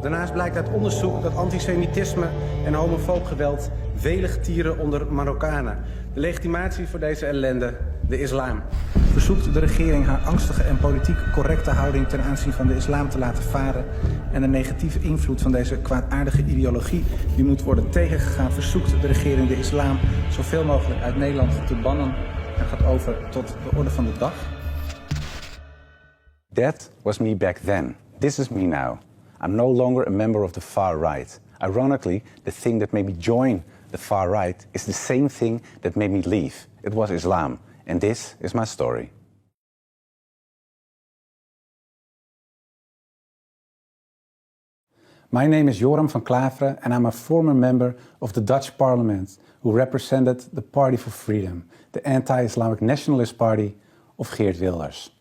Daarnaast blijkt uit onderzoek dat antisemitisme en homofoob geweld welig tieren onder Marokkanen. De legitimatie voor deze ellende, de islam. Verzoekt de regering haar angstige en politiek correcte houding ten aanzien van de islam te laten varen en de negatieve invloed van deze kwaadaardige ideologie die moet worden tegengegaan, verzoekt de regering de islam zoveel mogelijk uit Nederland te bannen en gaat over tot de orde van de dag. That was me back then. This is me now. I'm no longer a member of the far right. Ironically, the thing that made me join the far right is the same thing that made me leave. It was Islam. And this is my story. My name is Joram van Klaveren and I'm a former member of the Dutch Parliament who represented the Party for Freedom, the anti-Islamic nationalist party of Geert Wilders.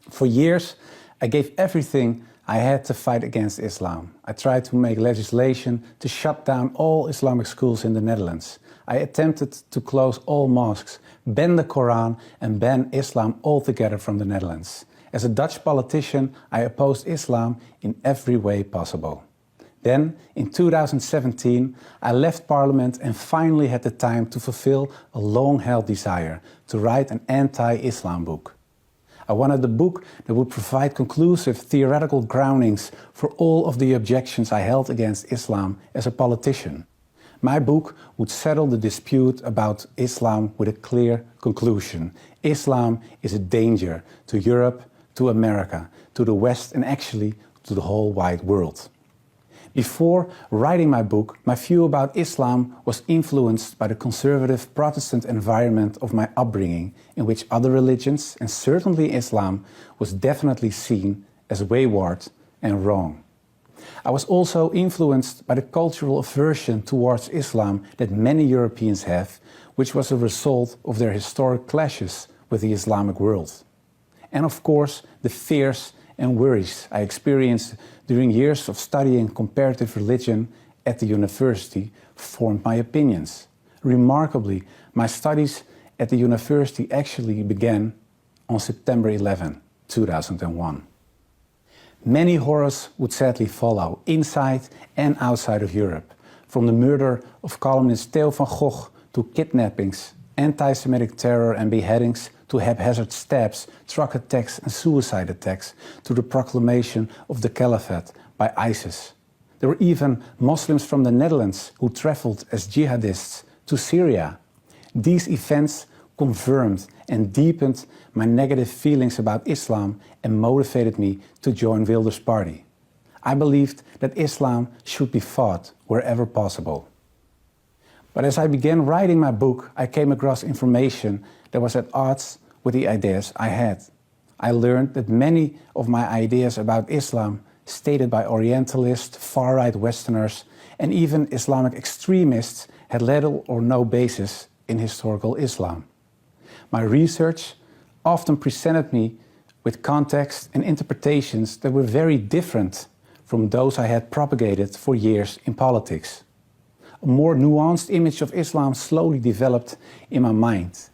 For years, I gave everything I had to fight against Islam. I tried to make legislation to shut down all Islamic schools in the Netherlands. I attempted to close all mosques, ban the Quran and ban Islam altogether from the Netherlands. As a Dutch politician, I opposed Islam in every way possible. Then, in 2017, I left Parliament and finally had the time to fulfill a long-held desire to write an anti-Islam book. I wanted a book that would provide conclusive theoretical groundings for all of the objections I held against Islam as a politician. My book would settle the dispute about Islam with a clear conclusion. Islam is a danger to Europe, to America, to the West and actually to the whole wide world. Before writing my book, my view about Islam was influenced by the conservative Protestant environment of my upbringing, in which other religions, and certainly Islam, was definitely seen as wayward and wrong. I was also influenced by the cultural aversion towards Islam that many Europeans have, which was a result of their historic clashes with the Islamic world. And of course, the fears and worries I experienced during years of studying comparative religion at the university formed my opinions. Remarkably, my studies at the university actually began on September 11, 2001. Many horrors would sadly follow, inside and outside of Europe, from the murder of columnist Theo van Gogh to kidnappings, anti-Semitic terror and beheadings, to haphazard stabs, truck attacks and suicide attacks, to the proclamation of the Caliphate by ISIS. There were even Muslims from the Netherlands who traveled as jihadists to Syria. These events confirmed and deepened my negative feelings about Islam and motivated me to join Wilders' party. I believed that Islam should be fought wherever possible. But as I began writing my book, I came across information that was at odds with the ideas I had. I learned that many of my ideas about Islam, stated by Orientalists, far-right Westerners, and even Islamic extremists, had little or no basis in historical Islam. My research often presented me with context and interpretations that were very different from those I had propagated for years in politics. A more nuanced image of Islam slowly developed in my mind.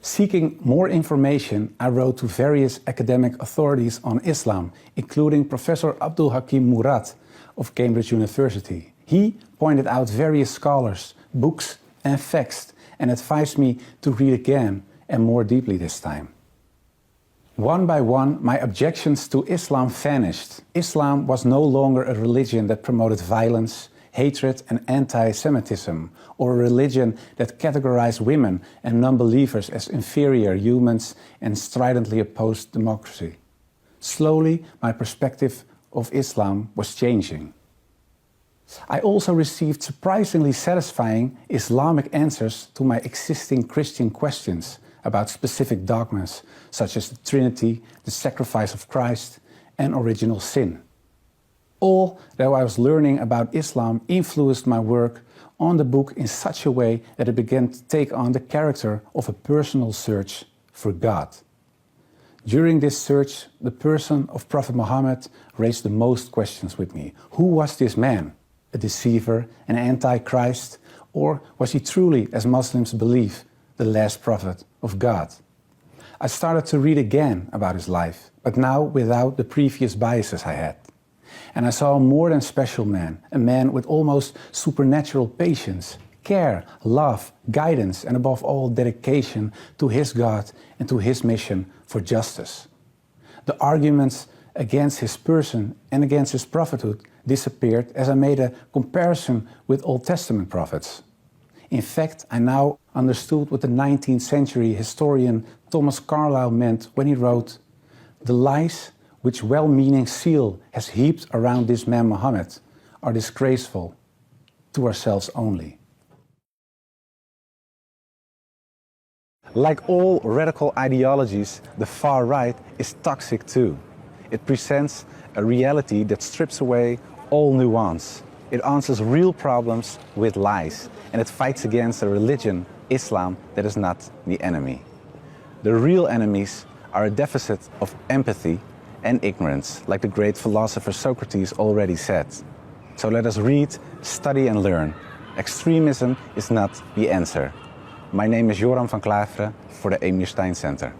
Seeking more information, I wrote to various academic authorities on Islam, including Professor Abdul Hakim Murad of Cambridge University. He pointed out various scholars, books and facts and advised me to read again and more deeply this time. One by one, my objections to Islam vanished. Islam was no longer a religion that promoted violence, hatred and anti-Semitism, or a religion that categorized women and non-believers as inferior humans and stridently opposed democracy. Slowly, my perspective of Islam was changing. I also received surprisingly satisfying Islamic answers to my existing Christian questions about specific dogmas, such as the Trinity, the sacrifice of Christ, and original sin. All that I was learning about Islam influenced my work on the book in such a way that it began to take on the character of a personal search for God. During this search, the person of Prophet Muhammad raised the most questions with me. Who was this man? A deceiver, an antichrist, or was he truly, as Muslims believe, the last prophet of God? I started to read again about his life, but now without the previous biases I had. And I saw a more than special man, a man with almost supernatural patience, care, love, guidance, and above all, dedication to his God and to his mission for justice. The arguments against his person and against his prophethood disappeared as I made a comparison with Old Testament prophets. In fact, I now understood what the 19th century historian Thomas Carlyle meant when he wrote, "The lies which well-meaning zeal has heaped around this man Muhammad are disgraceful to ourselves only." Like all radical ideologies, the far right is toxic too. It presents a reality that strips away all nuance. It answers real problems with lies, and it fights against a religion, Islam, that is not the enemy. The real enemies are a deficit of empathy and ignorance, like the great philosopher Socrates already said. So let us read, study and learn. Extremism is not the answer. My name is Joram van Klaveren for the Emir Stein Center.